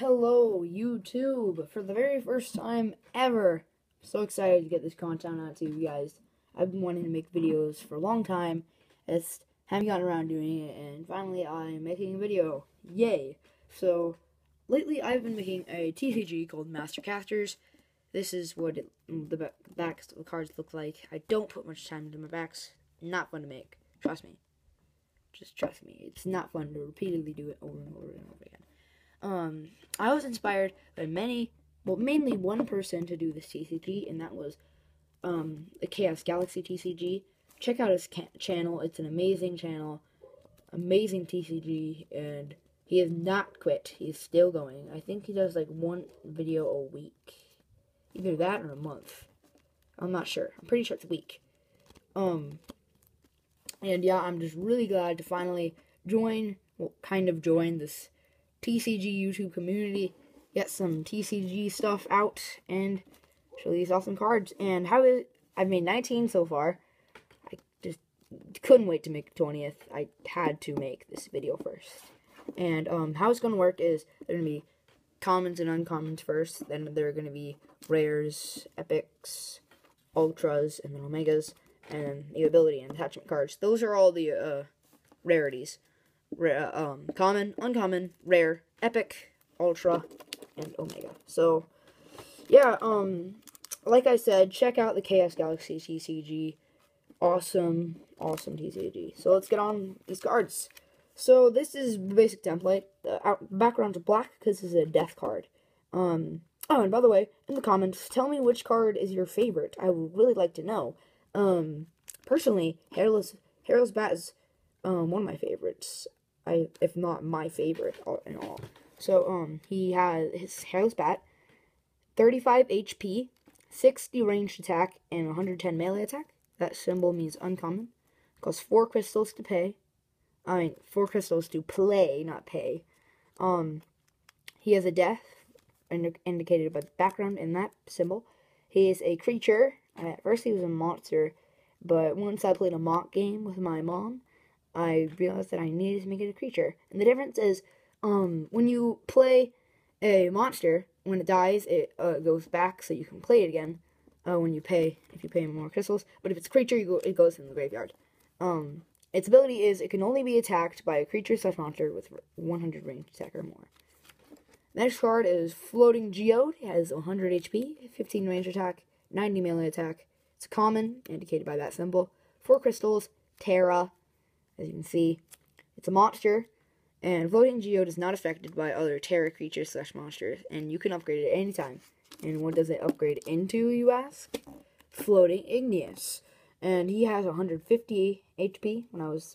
Hello, YouTube! For the very first time ever, I'm so excited to get this content out to you guys. I've been wanting to make videos for a long time, just haven't gotten around doing it, and finally I'm making a video. Yay! So, lately I've been making a TCG called Master Casters. This is what the backs of the cards look like. I don't put much time into my backs. Not fun to make. Trust me. Just trust me. It's not fun to repeatedly do it over and over and over again. I was inspired by mainly one person to do this TCG, and that was the Chaos Galaxy TCG. Check out his channel. It's an amazing channel, amazing TCG, and he has not quit. He's still going. I think he does like one video a week, either that or a month. I'm not sure. I'm pretty sure it's a week. And yeah, I'm just really glad to finally join this TCG YouTube community, get some TCG stuff out, and show these awesome cards. And I've made 19 so far. I just couldn't wait to make the 20th. I had to make this video first. And how it's going to work is there are going to be commons and uncommons first, then there are going to be rares, epics, ultras, and then omegas, and then the ability and attachment cards. Those are all the rarities. Common, uncommon, rare, epic, ultra, and omega. So, yeah, like I said, check out the Chaos Galaxy TCG. Awesome TCG. So let's get on these cards. So this is the basic template. The background's black because this is a death card. Oh, and by the way, in the comments, tell me which card is your favorite. I would really like to know. Personally, Hairless Bat is one of my favorites. If not my favorite in all. So, he has his Hairless Bat, 35 HP, 60 ranged attack, and 110 melee attack. That symbol means uncommon. Costs 4 crystals to pay. 4 crystals to play, not pay. He has a death, indicated by the background in that symbol. He is a creature. At first he was a monster, but once I played a mock game with my mom, I realized that I needed to make it a creature. And the difference is, when you play a monster, when it dies, it goes back so you can play it again. If you pay more crystals. But if it's a creature, it goes in the graveyard. Its ability is it can only be attacked by a creature/monster with 100 ranged attack or more. Next card is Floating Geode. It has 100 HP, 15 range attack, 90 melee attack. It's common, indicated by that symbol. 4 crystals, Terra. As you can see, it's a monster, and Floating Geode is not affected by other Terra creatures/monsters, and you can upgrade it at any time. And what does it upgrade into, you ask? Floating Igneous. And he has 150 HP. When I was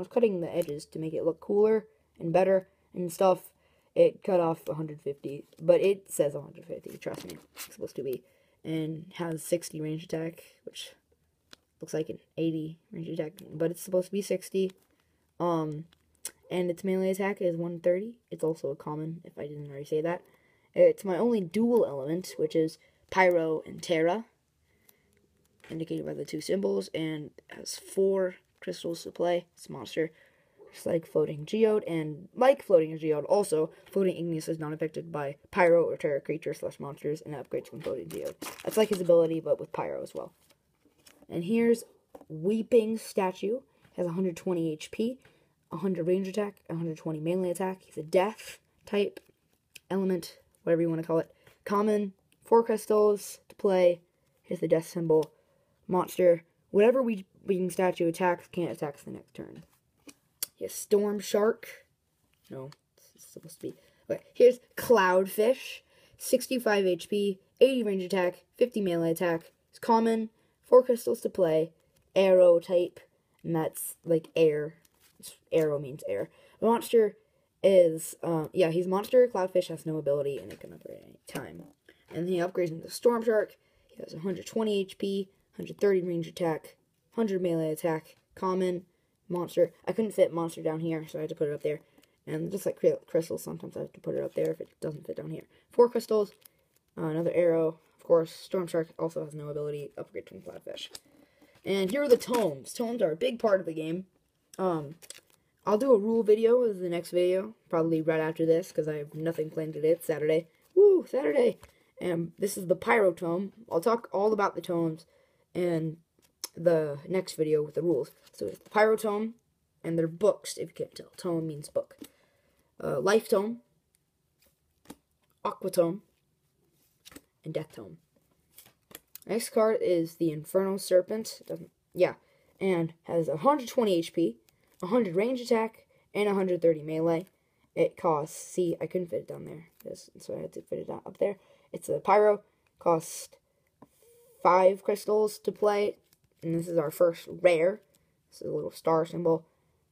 cutting the edges to make it look cooler and better and stuff, it cut off 150, but it says 150, trust me, it's supposed to be. And has 60 range attack, which looks like an 80 range attack, but it's supposed to be 60. And its melee attack is 130. It's also a common, if I didn't already say that. It's my only dual element, which is Pyro and Terra, indicated by the 2 symbols, and has 4 crystals to play. It's a monster, just like Floating Geode, and like Floating Geode, also, Floating Igneous is not affected by Pyro or Terra creatures/monsters, and upgrades from Floating Geode. That's like his ability, but with Pyro as well. And here's Weeping Statue. Has 120 HP, 100 range attack, 120 melee attack. He's a death type element, whatever you want to call it. Common, 4 crystals to play. Here's the death symbol. Monster. Whatever Weeping Statue attacks, can't attack the next turn. Here's Storm Shark. No, it's supposed to be. Okay, here's Cloudfish. 65 HP, 80 range attack, 50 melee attack. It's common, 4 crystals to play. Arrow type, and that's like air. Arrow means air. The monster is, he's monster. Cloudfish has no ability, and it can upgrade at any time. And he upgrades into Storm Shark. He has 120 HP, 130 range attack, 100 melee attack. Common. Monster. I couldn't fit monster down here, so I had to put it up there. And just like crystals, sometimes I have to put it up there if it doesn't fit down here. 4 crystals, another arrow. Of course, Storm Shark also has no ability. Upgrade from Cloudfish. And here are the tomes. Tomes are a big part of the game. I'll do a rule video as the next video, probably right after this, because I have nothing planned today. It's Saturday. Woo, Saturday! And this is the Pyro Tome. I'll talk all about the tomes in the next video with the rules. So it's the Pyro Tome, and they're books, if you can't tell. Tome means book. Life Tome, Aqua Tome, and Death Tome. Next card is the Infernal Serpent. And has 120 HP, 100 range attack, and 130 melee. It costs, see, I couldn't fit it down there, so I had to fit it up there. It's a Pyro, costs 5 crystals to play, and this is our first rare. This is a little star symbol.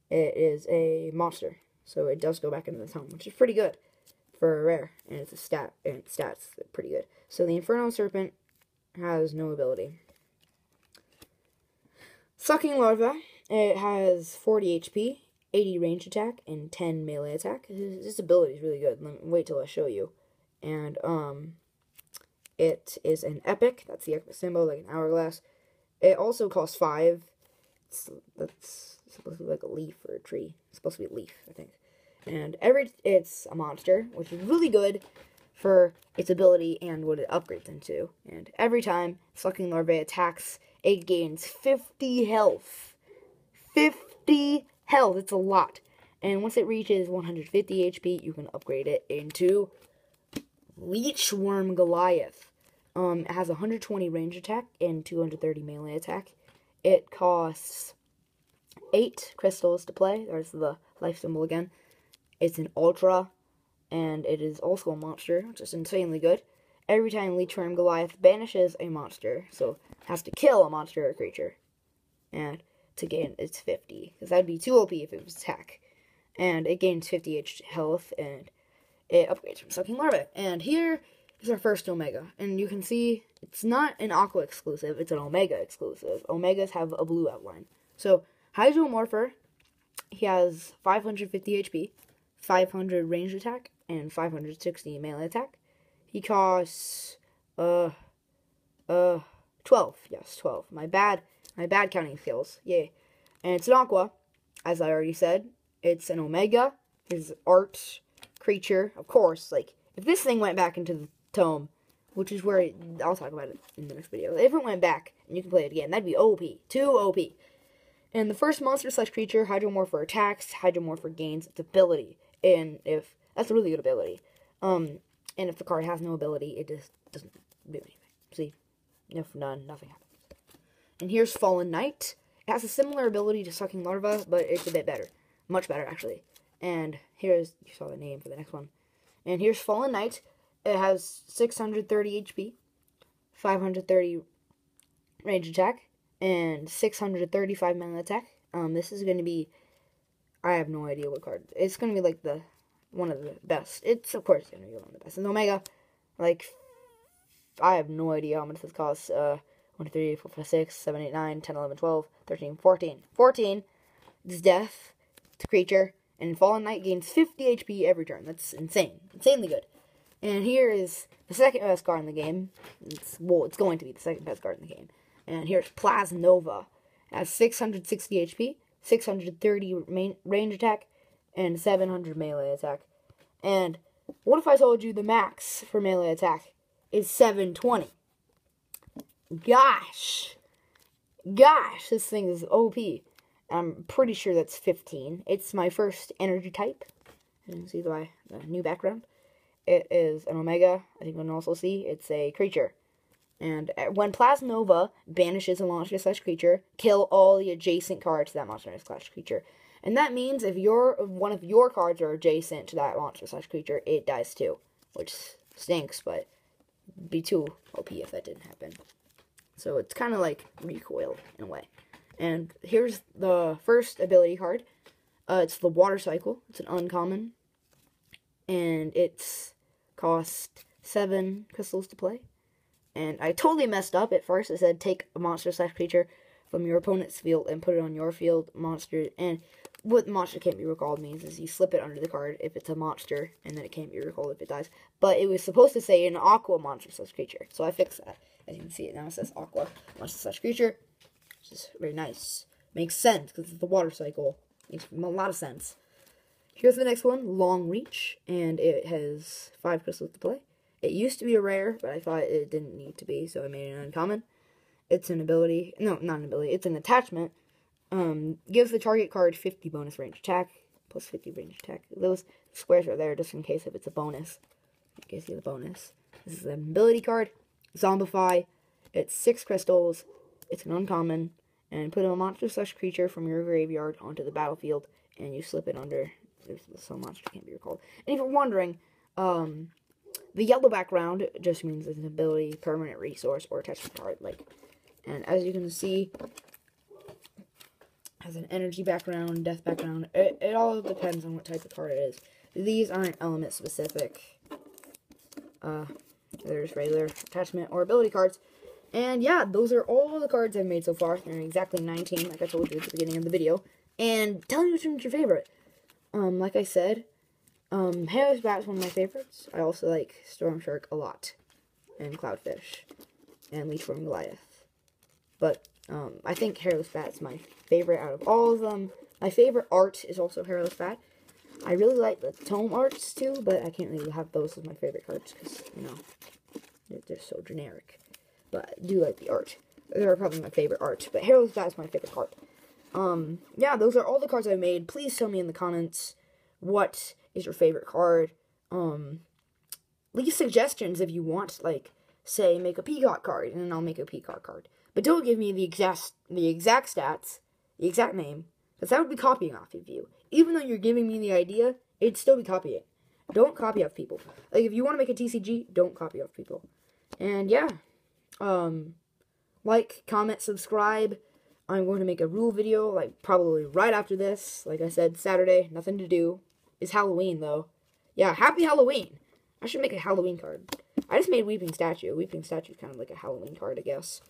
It is a monster, so it does go back into the tome, which is pretty good for a rare, and it's a stat, and stats are pretty good. So the Infernal Serpent has no ability. Sucking Larva, it has 40 HP, 80 range attack, and 10 melee attack. This ability is really good. Wait till I show you. And, it is an epic. That's the epic symbol, like an hourglass. It also costs 5. That's supposed to be like a leaf or a tree. It's supposed to be a leaf, I think. And it's a monster, which is really good for its ability and what it upgrades into. And every time Sucking Larvae attacks, it gains 50 health. 50 health, it's a lot. And once it reaches 150 HP, you can upgrade it into Leechworm Goliath. It has 120 range attack and 230 melee attack. It costs 8 crystals to play. There's the life symbol again. It's an ultra, and it is also a monster, which is insanely good. Every time Leechworm Goliath banishes a monster, so it has to kill a monster or creature, and to gain it's 50, because that'd be too OP if it was attack. And it gains 50 health, and it upgrades from Sucking Larvae. And here is our first Omega, and you can see it's not an Aqua exclusive, it's an Omega exclusive. Omegas have a blue outline. So, Hydromorpher, he has 550 HP, 500 range attack, and 560 melee attack. He costs 12. Yes, 12. My bad counting skills. Yay. And it's an Aqua, as I already said. It's an Omega. His art creature, of course, like if this thing went back into the tome, which is where I'll talk about it in the next video. If it went back and you can play it again, that'd be OP. Too OP. And the first monster / creature, Hydromorpher attacks, Hydromorpher gains its ability. And if that's a really good ability. And if the card has no ability, it just doesn't do anything. See? If none, nothing happens. And here's Fallen Knight. It has a similar ability to Sucking Larva, but it's a bit better. Much better, actually. And here's, you saw the name for the next one. And here's Fallen Knight. It has 630 HP, 530 range attack, and 635 melee attack. This is going to be, I have no idea what card. It's going to be like one of the best. It's, of course, going to be one of the best. And Omega, like, I have no idea how much this costs. 1, 2, 3, 4, 5, 6, 7, 8, 9, 10, 11, 12, 13, 14. 14 is death to creature, and Fallen Knight gains 50 HP every turn. That's insane. Insanely good. And here is the second best card in the game. It's going to be the second best card in the game. And here's Plasnova. It has 660 HP, 630 range attack, and 700 melee attack. And what if I told you the max for melee attack is 720? Gosh, this thing is OP. I'm pretty sure that's 15. It's my first energy type. You can see the new background. It is an Omega. I think you can also see it's a creature. And when Plasnova banishes a monster / creature, kill all the adjacent cards to that monster / creature. And that means if one of your cards are adjacent to that monster / creature, it dies too. Which stinks, but it'd be too OP if that didn't happen. So it's kind of like recoil in a way. And here's the first ability card. It's the Water Cycle. It's an uncommon. And it's cost 7 crystals to play. And I totally messed up at first. I said take a monster / creature from your opponent's field and put it on your field. Monster. And what monster can't be recalled means is you slip it under the card if it's a monster, and then it can't be recalled if it dies. But it was supposed to say an Aqua monster / creature. So I fixed that. As you can see, it now says Aqua monster / creature. Which is very nice. Makes sense because it's the Water Cycle. Makes a lot of sense. Here's the next one, Long Reach, and it has 5 crystals to play. It used to be a rare, but I thought it didn't need to be, so I made it an uncommon. It's an ability, no, not an ability, it's an attachment. Gives the target card 50 bonus range attack, plus 50 range attack. Those squares are there just in case if it's a bonus. In case you get a bonus. This is an ability card, Zombify. It's 6 crystals, it's an uncommon, and put a monster/creature from your graveyard onto the battlefield, and you slip it under. There's some monster can't be recalled. And if you're wondering, the yellow background just means it's an ability, permanent resource, or attachment card. And as you can see, has an energy background, death background. It all depends on what type of card it is. These aren't element specific. There's regular attachment or ability cards. And yeah, those are all the cards I've made so far. They're exactly 19, like I told you at the beginning of the video. And tell me which one's your favorite. Like I said, Hairless Bat is one of my favorites. I also like Storm Shark a lot. And Cloudfish. And Leechworm Goliath. But, I think Hairless Bat is my favorite out of all of them. My favorite art is also Hairless Bat. I really like the tome arts too, but I can't really have those as my favorite cards because, you know, they're so generic. But I do like the art. They're probably my favorite art. But Hairless Bat is my favorite card. Yeah, those are all the cards I've made. Please tell me in the comments what is your favorite card. Leave suggestions if you want, like, say, make a Peacock card, and then I'll make a Peacock card. But don't give me the exact stats, the exact name, because that would be copying off of you. Even though you're giving me the idea, it'd still be copying. Don't copy off people. Like, if you want to make a TCG, don't copy off people. And, yeah. Like, comment, subscribe. I'm going to make a rule video, like, probably right after this. Like I said, Saturday, nothing to do. It's Halloween, though. Yeah, happy Halloween. I should make a Halloween card. I just made Weeping Statue. Weeping Statue is kind of like a Halloween card, I guess.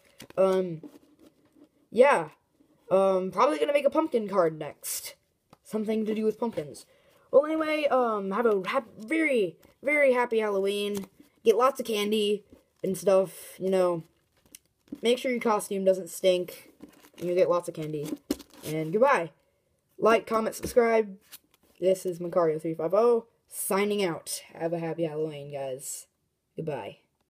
Yeah. Probably gonna make a pumpkin card next. Something to do with pumpkins. Well, anyway, have a very, very happy Halloween. Get lots of candy and stuff, you know. Make sure your costume doesn't stink. And you get lots of candy. And goodbye. Like, comment, subscribe. This is Macario350 signing out. Have a happy Halloween, guys. Goodbye.